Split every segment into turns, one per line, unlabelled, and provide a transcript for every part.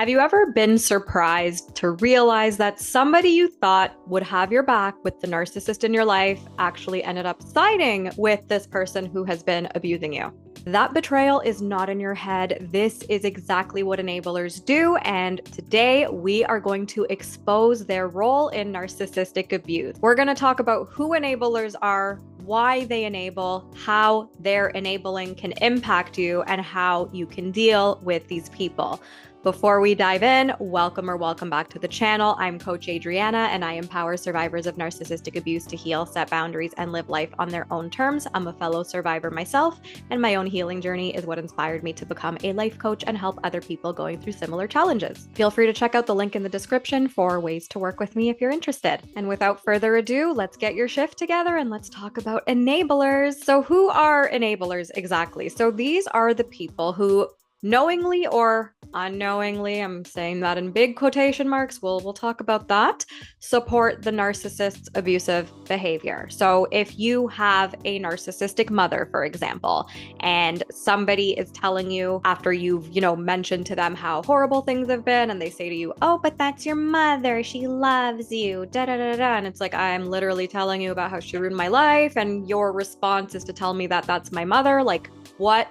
Have you ever been surprised to realize that somebody you thought would have your back with the narcissist in your life actually ended up siding with this person who has been abusing you? That betrayal is not in your head. This is exactly what enablers do. And today we are going to expose their role in narcissistic abuse. We're going to talk about who enablers are, why they enable, how their enabling can impact you, and how you can deal with these people. Before we dive in, welcome back to the channel. I'm Coach Adriana, and I empower survivors of narcissistic abuse to heal, set boundaries, and live life on their own terms. I'm a fellow survivor myself, and my own healing journey is what inspired me to become a life coach and help other people going through similar challenges. Feel free to check out the link in the description for ways to work with me if you're interested. And without further ado, let's get your shift together and let's talk about enablers. So who are enablers exactly? So these are the people who knowingly or unknowingly, I'm saying that in big quotation marks, we'll talk about that, support the narcissist's abusive behavior. So if you have a narcissistic mother, for example, and somebody is telling you after you've, mentioned to them how horrible things have been, and they say to you, oh, but that's your mother, she loves you, da da da da. And it's like, I'm literally telling you about how she ruined my life, and your response is to tell me that that's my mother. Like, what?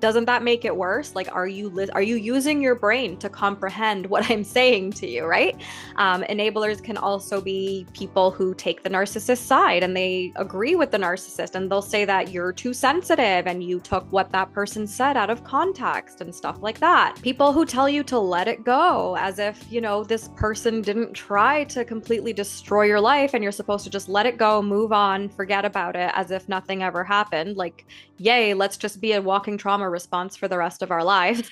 Doesn't that make it worse? Like, are you using your brain to comprehend what I'm saying to you, right? Enablers can also be people who take the narcissist side and they agree with the narcissist, and they'll say that you're too sensitive and you took what that person said out of context and stuff like that. People who tell you to let it go as if, this person didn't try to completely destroy your life and you're supposed to just let it go, move on, forget about it as if nothing ever happened. Like, yay, let's just be a walking trauma response for the rest of our lives,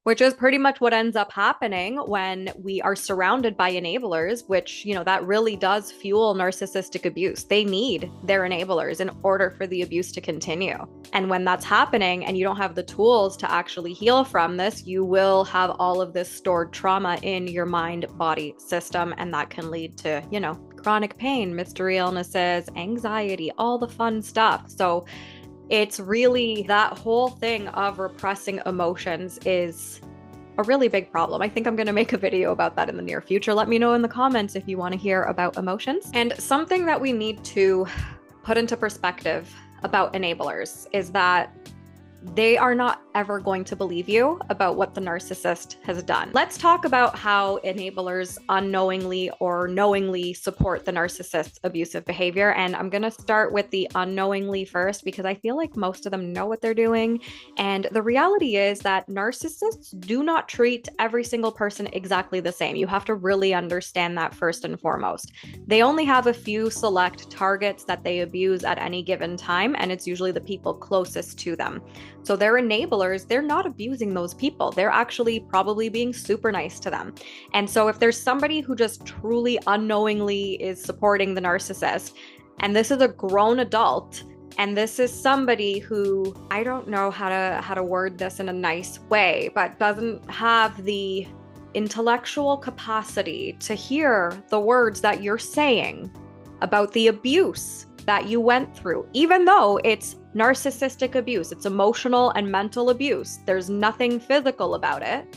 which is pretty much what ends up happening when we are surrounded by enablers, which, that really does fuel narcissistic abuse. They need their enablers in order for the abuse to continue. And when that's happening and you don't have the tools to actually heal from this, you will have all of this stored trauma in your mind-body system, and that can lead to, chronic pain, mystery illnesses, anxiety, all the fun stuff. So it's really that whole thing of repressing emotions is a really big problem. I think I'm going to make a video about that in the near future. Let me know in the comments if you want to hear about emotions. And something that we need to put into perspective about enablers is that they are not ever going to believe you about what the narcissist has done. Let's talk about how enablers unknowingly or knowingly support the narcissist's abusive behavior. And I'm going to start with the unknowingly first, because I feel like most of them know what they're doing. And the reality is that narcissists do not treat every single person exactly the same. You have to really understand that first and foremost. They only have a few select targets that they abuse at any given time, and it's usually the people closest to them. So their enablers, they're not abusing those people. They're actually probably being super nice to them. And so if there's somebody who just truly unknowingly is supporting the narcissist, and this is a grown adult, and this is somebody who, I don't know how to word this in a nice way, but doesn't have the intellectual capacity to hear the words that you're saying about the abuse that you went through, even though it's narcissistic abuse, it's emotional and mental abuse. There's nothing physical about it.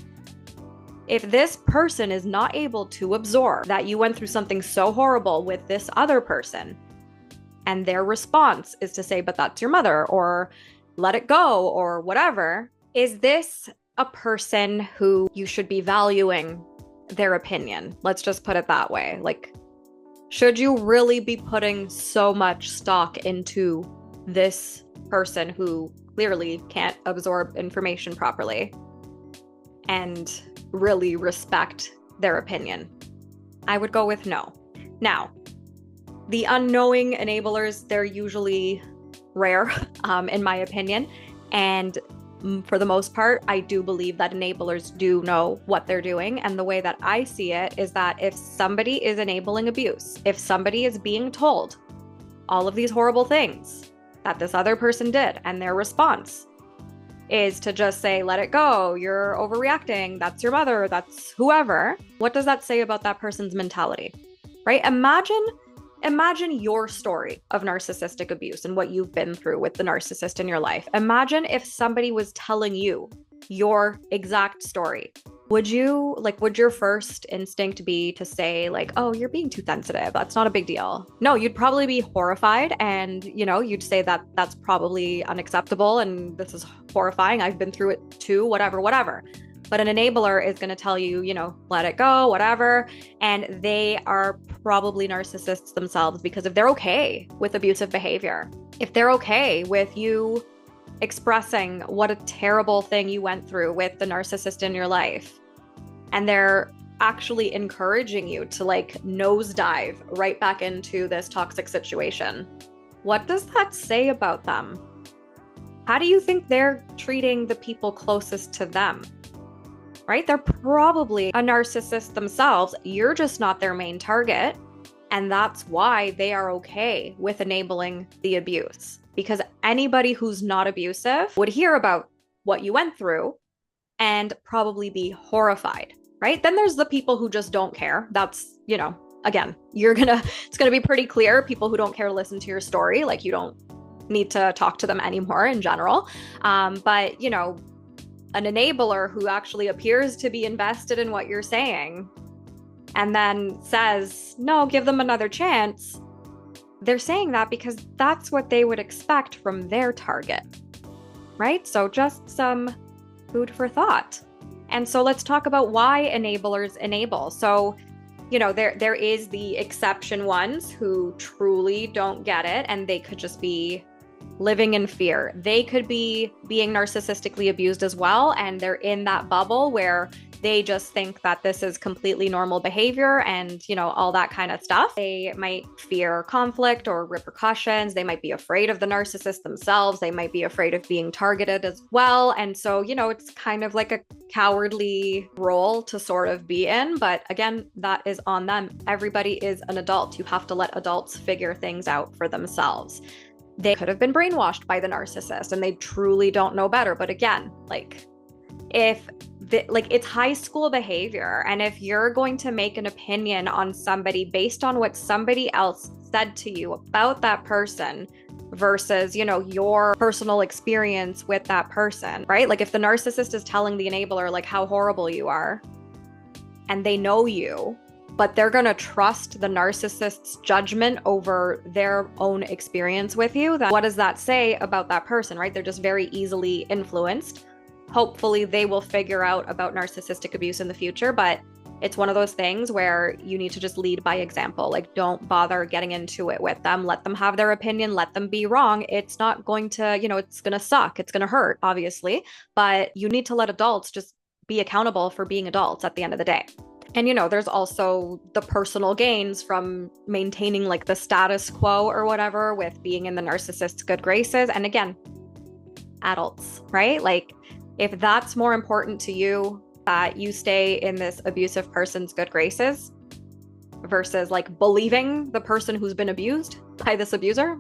If this person is not able to absorb that you went through something so horrible with this other person, and their response is to say, but that's your mother, or let it go, or whatever, is this a person who you should be valuing their opinion? Let's just put it that way. Like, should you really be putting so much stock into this person who clearly can't absorb information properly and really respect their opinion? I would go with no. Now, the unknowing enablers, they're usually rare, in my opinion. And for the most part, I do believe that enablers do know what they're doing. And the way that I see it is that if somebody is enabling abuse, if somebody is being told all of these horrible things that this other person did, and their response is to just say, let it go, you're overreacting, that's your mother, that's whoever, what does that say about that person's mentality, right? Imagine your story of narcissistic abuse and what you've been through with the narcissist in your life. Imagine if somebody was telling you your exact story would your first instinct be to say like, oh, you're being too sensitive, that's not a big deal? No, you'd probably be horrified, and you'd say that that's probably unacceptable and this is horrifying, I've been through it too, whatever. But an enabler is going to tell you, let it go, whatever. And they are probably narcissists themselves, because if they're okay with abusive behavior, if they're okay with you expressing what a terrible thing you went through with the narcissist in your life, and they're actually encouraging you to like nosedive right back into this toxic situation, what does that say about them? How do you think they're treating the people closest to them? Right? They're probably a narcissist themselves. You're just not their main target. And that's why they are okay with enabling the abuse. Because anybody who's not abusive would hear about what you went through and probably be horrified, right? Then there's the people who just don't care. That's, again, it's gonna be pretty clear. People who don't care to listen to your story, like you don't need to talk to them anymore in general. But an enabler who actually appears to be invested in what you're saying and then says, no, give them another chance. They're saying that because that's what they would expect from their target, right? So just some food for thought. And so let's talk about why enablers enable. So, there is the exception ones who truly don't get it, and they could just be living in fear. They could be being narcissistically abused as well, and they're in that bubble where they just think that this is completely normal behavior and, all that kind of stuff. They might fear conflict or repercussions. They might be afraid of the narcissist themselves. They might be afraid of being targeted as well. And so, it's kind of like a cowardly role to sort of be in. But again, that is on them. Everybody is an adult. You have to let adults figure things out for themselves. They could have been brainwashed by the narcissist and they truly don't know better. But again, it's high school behavior. And if you're going to make an opinion on somebody based on what somebody else said to you about that person versus, your personal experience with that person, right? Like if the narcissist is telling the enabler like how horrible you are and they know you, but they're going to trust the narcissist's judgment over their own experience with you, then what does that say about that person, right? They're just very easily influenced. Hopefully they will figure out about narcissistic abuse in the future, but it's one of those things where you need to just lead by example. Like, don't bother getting into it with them. Let them have their opinion. Let them be wrong. It's not going to, it's going to suck. It's going to hurt, obviously, but you need to let adults just be accountable for being adults at the end of the day. And, there's also the personal gains from maintaining like the status quo or whatever with being in the narcissist's good graces. And again, adults, right? Like if that's more important to you, that you stay in this abusive person's good graces versus like believing the person who's been abused by this abuser,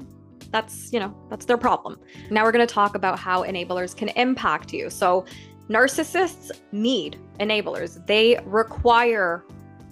that's their problem. Now we're going to talk about how enablers can impact you. So narcissists need enablers. They require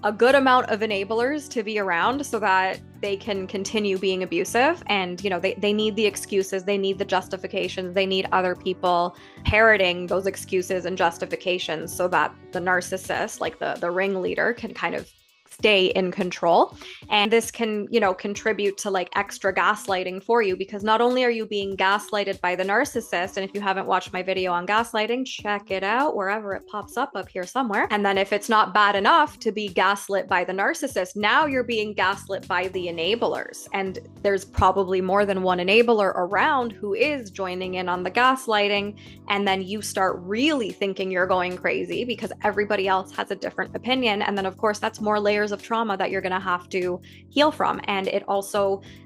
a good amount of enablers to be around so that they can continue being abusive. And, they need the excuses, they need the justifications, they need other people parroting those excuses and justifications so that the narcissist, like the ringleader, can kind of stay in control. And this can, contribute to like extra gaslighting for you, because not only are you being gaslighted by the narcissist, and if you haven't watched my video on gaslighting, check it out wherever it pops up here somewhere. And then if it's not bad enough to be gaslit by the narcissist, now you're being gaslit by the enablers. And there's probably more than one enabler around who is joining in on the gaslighting. And then you start really thinking you're going crazy because everybody else has a different opinion. And then of course, that's more layers of trauma that you're going to have to heal from. And the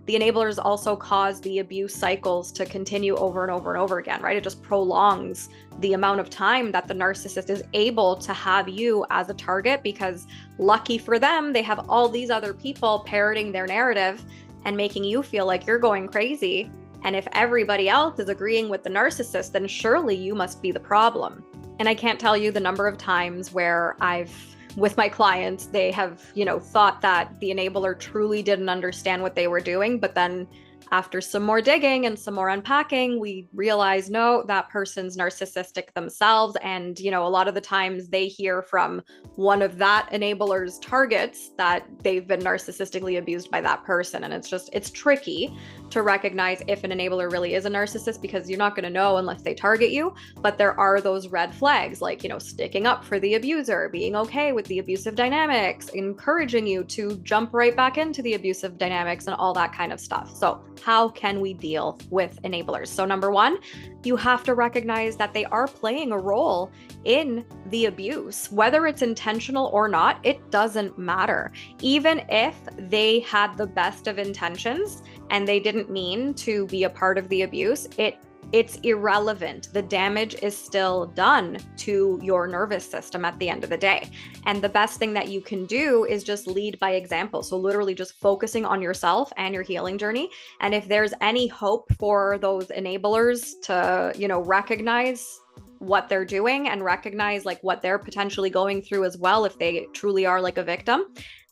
enablers also cause the abuse cycles to continue over and over and over again, right? It just prolongs the amount of time that the narcissist is able to have you as a target, because lucky for them, they have all these other people parroting their narrative and making you feel like you're going crazy. And if everybody else is agreeing with the narcissist, then surely you must be the problem. And I can't tell you the number of times where with my clients, they have, thought that the enabler truly didn't understand what they were doing, but then After some more digging and some more unpacking, we realize, no, that person's narcissistic themselves. And, a lot of the times they hear from one of that enabler's targets that they've been narcissistically abused by that person. And it's tricky to recognize if an enabler really is a narcissist, because you're not going to know unless they target you. But there are those red flags, like, sticking up for the abuser, being okay with the abusive dynamics, encouraging you to jump right back into the abusive dynamics and all that kind of stuff. So how can we deal with enablers? So number one, you have to recognize that they are playing a role in the abuse. Whether it's intentional or not, it doesn't matter. Even if they had the best of intentions and they didn't mean to be a part of the abuse, it's irrelevant. The damage is still done to your nervous system at the end of the day. And the best thing that you can do is just lead by example. So literally just focusing on yourself and your healing journey. And if there's any hope for those enablers to, recognize what they're doing and recognize like what they're potentially going through as well, if they truly are like a victim,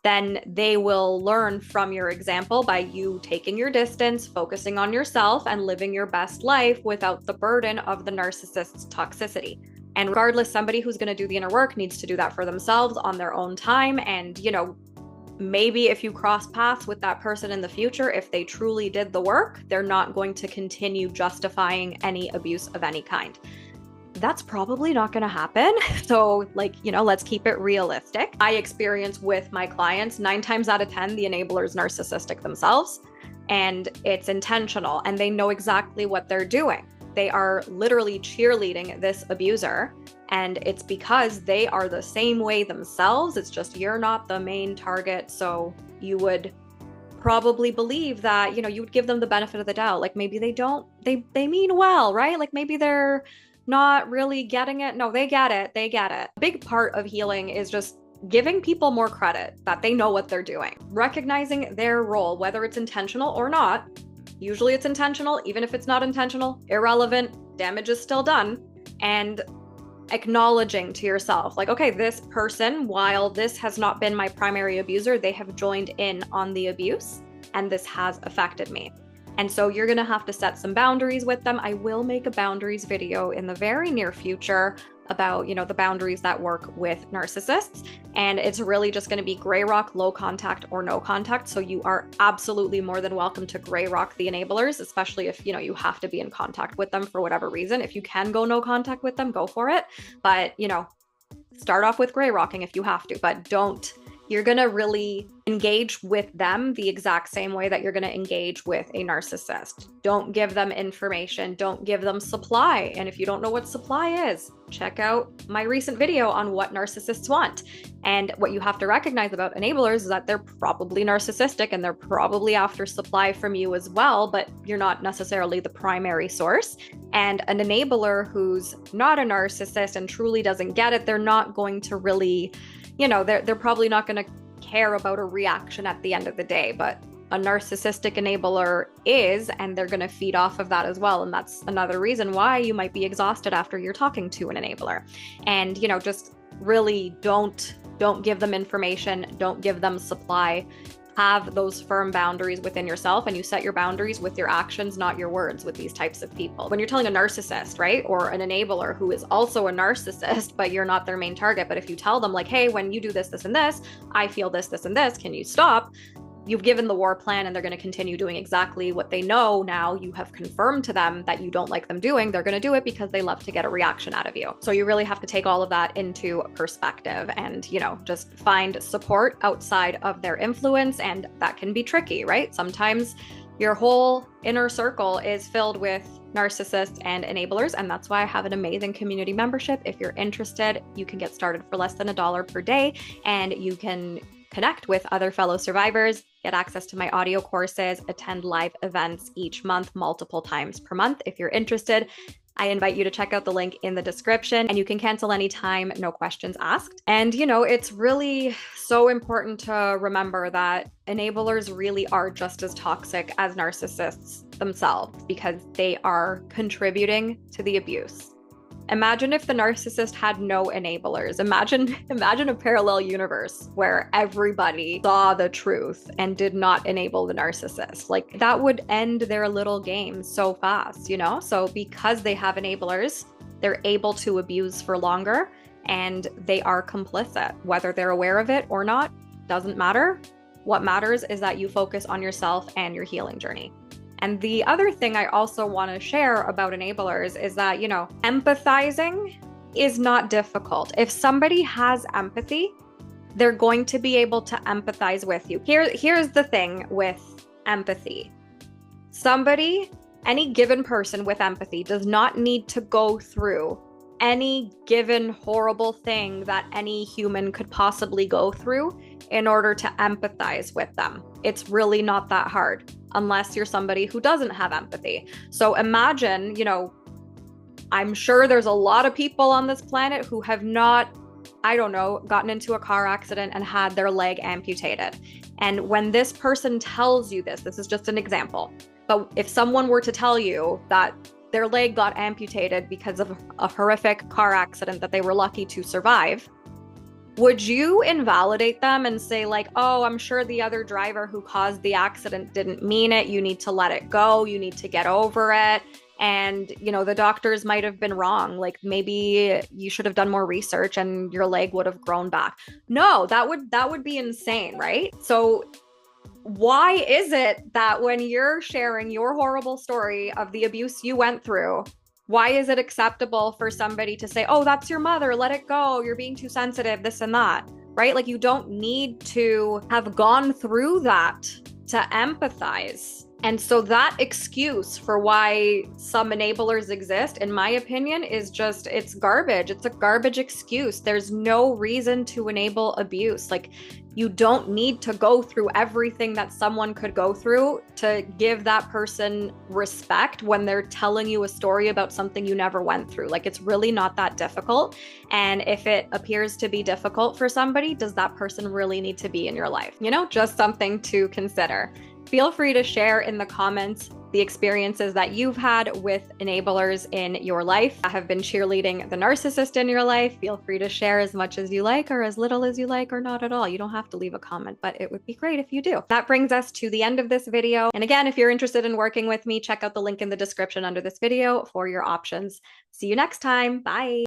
then they will learn from your example by you taking your distance, focusing on yourself, and living your best life without the burden of the narcissist's toxicity. And regardless, somebody who's going to do the inner work needs to do that for themselves on their own time. And, maybe if you cross paths with that person in the future, if they truly did the work, they're not going to continue justifying any abuse of any kind. That's probably not going to happen. So let's keep it realistic. I experience with my clients 9 times out of 10, the enabler is narcissistic themselves, and it's intentional and they know exactly what they're doing. They are literally cheerleading this abuser, and it's because they are the same way themselves. It's just you're not the main target. So you would probably believe that, you would give them the benefit of the doubt. Like maybe they mean well, right? Like maybe they're not really getting it. No, they get it. They get it. A big part of healing is just giving people more credit that they know what they're doing, recognizing their role, whether it's intentional or not. Usually it's intentional. Even if it's not intentional, irrelevant, damage is still done. And acknowledging to yourself, like, okay, this person, while this has not been my primary abuser, they have joined in on the abuse and this has affected me. And so you're going to have to set some boundaries with them. I will make a boundaries video in the very near future about, the boundaries that work with narcissists. And it's really just going to be gray rock, low contact or no contact. So you are absolutely more than welcome to gray rock the enablers, especially if, you have to be in contact with them for whatever reason. If you can go no contact with them, go for it. But, start off with gray rocking if you have to, but you're going to really engage with them the exact same way that you're going to engage with a narcissist. Don't give them information. Don't give them supply. And if you don't know what supply is, check out my recent video on what narcissists want. And what you have to recognize about enablers is that they're probably narcissistic and they're probably after supply from you as well, but you're not necessarily the primary source. And an enabler who's not a narcissist and truly doesn't get it, they're not going to really, they're probably not going to care about a reaction at the end of the day, but a narcissistic enabler is, and they're going to feed off of that as well. And that's another reason why you might be exhausted after you're talking to an enabler. And, just really don't give them information, don't give them supply. Have those firm boundaries within yourself, and you set your boundaries with your actions, not your words, with these types of people. When you're telling a narcissist, right, or an enabler who is also a narcissist, but you're not their main target, but if you tell them like, hey, when you do this, this, and this, I feel this, this, and this, can you stop? You've given the war plan and they're going to continue doing exactly what they know. Now you have confirmed to them that you don't like them doing. They're going to do it because they love to get a reaction out of you. So you really have to take all of that into perspective and, just find support outside of their influence. And that can be tricky, right? Sometimes your whole inner circle is filled with narcissists and enablers. And that's why I have an amazing community membership. If you're interested, you can get started for less than $1 per day, and you can connect with other fellow survivors, get access to my audio courses, attend live events each month, multiple times per month. If you're interested, I invite you to check out the link in the description, and you can cancel anytime, no questions asked. And, it's really so important to remember that enablers really are just as toxic as narcissists themselves, because they are contributing to the abuse. Imagine if the narcissist had no enablers. Imagine a parallel universe where everybody saw the truth and did not enable the narcissist. Like, that would end their little game so fast, you know? So because they have enablers, they're able to abuse for longer, and they are complicit. Whether they're aware of it or not, doesn't matter. What matters is that you focus on yourself and your healing journey. And the other thing I also want to share about enablers is that, you know, empathizing is not difficult. If somebody has empathy, they're going to be able to empathize with you. Here's the thing with empathy. Any given person with empathy does not need to go through any given horrible thing that any human could possibly go through in order to empathize with them. It's really not that hard, unless you're somebody who doesn't have empathy. So imagine, you know, I'm sure there's a lot of people on this planet who have not, I don't know, gotten into a car accident and had their leg amputated. And when this person tells you this is just an example, but if someone were to tell you that their leg got amputated because of a horrific car accident that they were lucky to survive, would you invalidate them and say like, oh, I'm sure the other driver who caused the accident didn't mean it. You need to let it go. You need to get over it. And, you know, the doctors might have been wrong. Like, maybe you should have done more research and your leg would have grown back. No, that would be insane, right? So why is it that when you're sharing your horrible story of the abuse you went through, why is it acceptable for somebody to say, oh, that's your mother, let it go, you're being too sensitive, this and that, right? Like, you don't need to have gone through that to empathize. And so that excuse for why some enablers exist, in my opinion, is just, it's garbage. It's a garbage excuse. There's no reason to enable abuse. Like, you don't need to go through everything that someone could go through to give that person respect when they're telling you a story about something you never went through. Like, it's really not that difficult. And if it appears to be difficult for somebody, does that person really need to be in your life? You know, just something to consider. Feel free to share in the comments the experiences that you've had with enablers in your life. I have been cheerleading the narcissist in your life. Feel free to share as much as you like, or as little as you like, or not at all. You don't have to leave a comment, but it would be great if you do. That brings us to the end of this video. And again, if you're interested in working with me, check out the link in the description under this video for your options. See you next time. Bye.